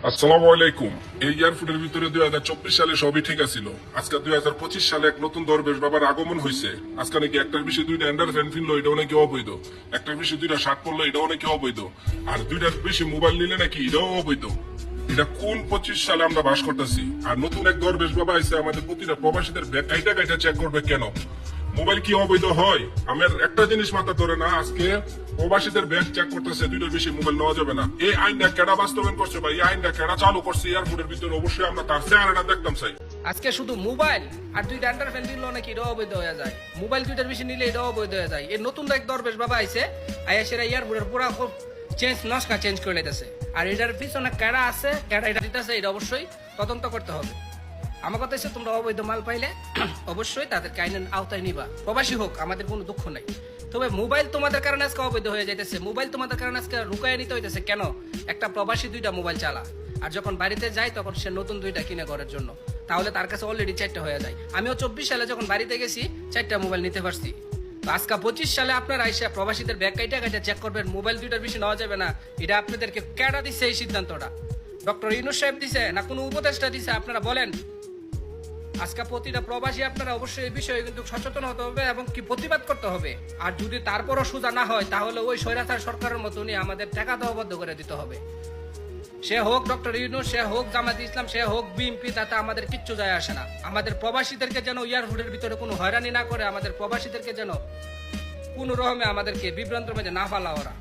আসসালামু আলাইকুম। এই এয়ারফোর্টের ভিতরে 2024 সালে সবই ঠিক আছিল। আজকে 2025 সালে এক নতুন দরবেশ বাবার আগমন হয়েছে। আজকে নাকি একটার বেশি দুইটা এন্ডার ফ্যান কিনলো, এটাও নাকি অবৈধ। একটার বেশি দুইটা শার্ট পরলো, এটাও নাকি অবৈধ। আর দুইটার বেশি মোবাইল নিলে নাকি এটাও অবৈধ। এটা কোন 25 সালে আমরা বাস করতেছি? আর নতুন এক দরবেশ বাবা আইছে আমাদের প্রতিটা প্রবাসীদের ব্যাগ কাইটা কাইটা চেক করবে কেন? মোবাইল কি অবৈধ হয়? আমার একটা জিনিস মাথা ধরে না, আজকে প্রবাসীদের ব্যাগ চেক করতেছে, দুইটার বেশি মোবাইল নেওয়া যাবে না। এই আইনটা কেডা বাস্তবায়ন করছে বা এই আইনটা কেডা চালু করছে এয়ারপোর্টের ভিতরে? অবশ্যই আমরা তার চেহারাটা দেখতাম চাই। আজকে শুধু মোবাইল আর দুইটা আন্ডার ফ্যান দিল নাকি এটাও অবৈধ হয়ে যায়। মোবাইল দুইটার বেশি নিলে এটাও অবৈধ হয়ে যায়। এই নতুন এক দরবেশ বাবা আইছে, আইসেরা এয়ারপোর্টের পুরা চেঞ্জ করে নিতেছে। আর এটার পিছনে কেডা আছে, কেডা এটা দিতেছে, এটা অবশ্যই তদন্ত করতে হবে। আমার কথা হচ্ছে, তোমরা অবৈধ মাল পাইলে অবশ্যই তাদেরকে আইনের আওতায় নিবা। প্রবাসী হোক, আমাদের কোনো দুঃখ নাই। তবে মোবাইল তোমাদের কারণে আজকে অবৈধ হয়ে যাইতেছে। মোবাইল তোমাদের কারণে আজকে রুকায় নিতে হইতেছে কেন? একটা প্রবাসী দুইটা মোবাইল চালা, আর যখন বাড়িতে যায় তখন সে নতুন দুইটা কিনে ঘরের জন্য, তাহলে তার কাছে অলরেডি 4টা হয়ে যায়। আমিও 24 সালে যখন বাড়িতে গেছি 4টা মোবাইল নিতে পারছি। তো আজকে 25 সালে আপনারা আইসা প্রবাসীদের ব্যাগ কাইটা কাইটা চেক করবেন, মোবাইল দুইটার বেশি নেওয়া যাবে না। এটা আপনাদেরকে কেডা দিচ্ছে এই সিদ্ধান্তটা? ডক্টর ইউনূস সাহেব দিছে না কোনো উপদেষ্টা দিছে? আপনারা বলেন। আজকে প্রতিটা প্রবাসী আপনারা অবশ্যই এই বিষয়ে কিন্তু সচেতন হতে হবে এবং কি প্রতিবাদ করতে হবে। আর যদি তারপরও সোজা না হয়, তাহলে ওই স্বৈরাচার সরকারের মতনই আমাদের টাকা দেওয়াবদ্ধ করে দিতে হবে। সে হোক ডক্টর ইউনূস, সে হোক জামাত ইসলাম, সে হোক বিএনপি, তাতে আমাদের কিচ্ছু যায় আসে না। আমাদের প্রবাসীদেরকে যেন এয়ারপোর্টের ভিতরে কোনো হয়রানি না করে, আমাদের প্রবাসীদেরকে যেন কোনো রকমে আমাদেরকে বিভ্রান্তের মধ্যে না ফেলা ওরা।